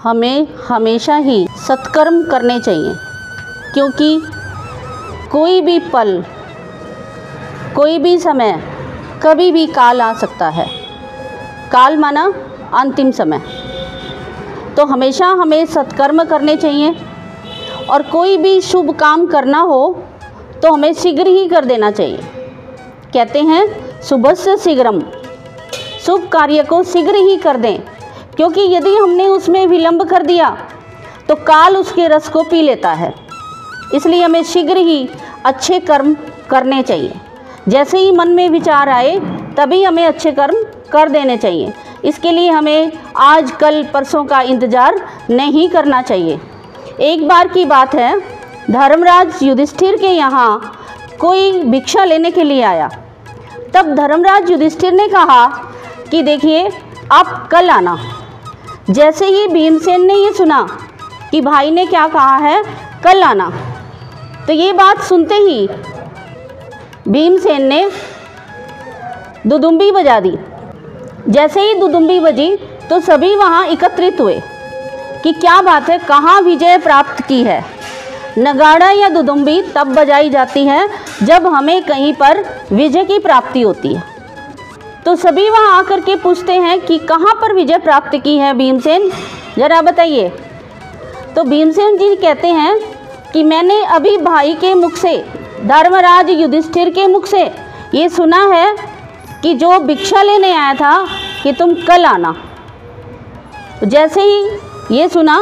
हमें हमेशा ही सत्कर्म करने चाहिए, क्योंकि कोई भी पल, कोई भी समय, कभी भी काल आ सकता है। काल माना अंतिम समय। तो हमेशा हमें सत्कर्म करने चाहिए और कोई भी शुभ काम करना हो तो हमें शीघ्र ही कर देना चाहिए। कहते हैं शुभस्य शीघ्रम, शुभ कार्य को शीघ्र ही कर दें, क्योंकि यदि हमने उसमें विलंब कर दिया तो काल उसके रस को पी लेता है। इसलिए हमें शीघ्र ही अच्छे कर्म करने चाहिए। जैसे ही मन में विचार आए तभी हमें अच्छे कर्म कर देने चाहिए। इसके लिए हमें आज कल परसों का इंतज़ार नहीं करना चाहिए। एक बार की बात है, धर्मराज युधिष्ठिर के यहाँ कोई भिक्षा लेने के लिए आया। तब धर्मराज युधिष्ठिर ने कहा कि देखिए आप कल आना। जैसे ही भीमसेन ने ये सुना कि भाई ने क्या कहा है, कल आना, तो ये बात सुनते ही भीमसेन ने दुदुम्बी बजा दी। जैसे ही दुदुम्बी बजी तो सभी वहाँ एकत्रित हुए कि क्या बात है, कहाँ विजय प्राप्त की है। नगाड़ा या दुदुम्बी तब बजाई जाती है जब हमें कहीं पर विजय की प्राप्ति होती है। तो सभी वहाँ आकर के पूछते हैं कि कहाँ पर विजय प्राप्त की है भीमसेन, जरा बताइए। तो भीमसेन जी कहते हैं कि मैंने अभी भाई के मुख से, धर्मराज युधिष्ठिर के मुख से ये सुना है कि जो भिक्षा लेने आया था कि तुम कल आना। जैसे ही ये सुना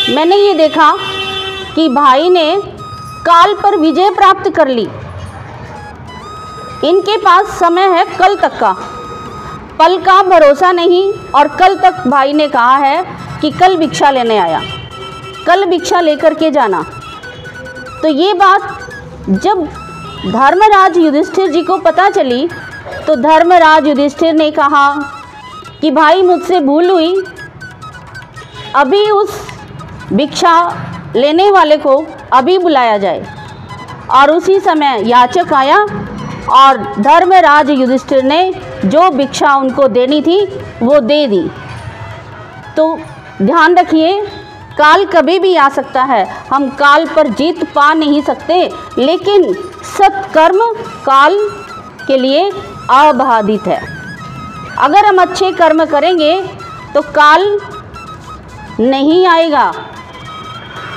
मैंने ये देखा कि भाई ने काल पर विजय प्राप्त कर ली। इनके पास समय है कल तक का, पल का भरोसा नहीं। और कल तक भाई ने कहा है कि कल भिक्षा लेने आया, कल भिक्षा लेकर के जाना। तो ये बात जब धर्मराज युधिष्ठिर जी को पता चली तो धर्मराज युधिष्ठिर ने कहा कि भाई मुझसे भूल हुई, अभी उस भिक्षा लेने वाले को अभी बुलाया जाए। और उसी समय याचक आया और धर्मराज युधिष्ठिर ने जो भिक्षा उनको देनी थी वो दे दी। तो ध्यान रखिए, काल कभी भी आ सकता है, हम काल पर जीत पा नहीं सकते, लेकिन सत्कर्म काल के लिए अबाधित है। अगर हम अच्छे कर्म करेंगे तो काल नहीं आएगा।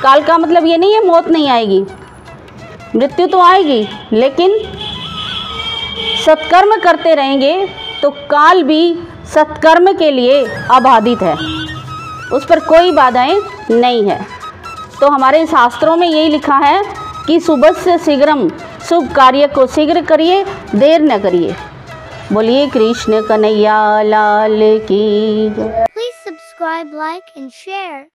काल का मतलब ये नहीं है मौत नहीं आएगी, मृत्यु तो आएगी, लेकिन सत्कर्म करते रहेंगे तो काल भी सत्कर्म के लिए अबाधित है, उस पर कोई बाधाएं नहीं है। तो हमारे शास्त्रों में यही लिखा है कि शुभस्य शीघ्रम, शुभ कार्य को शीघ्र करिए, देर न करिए। बोलिए कृष्ण कन्हैया लाल की जय। Please subscribe, like and share.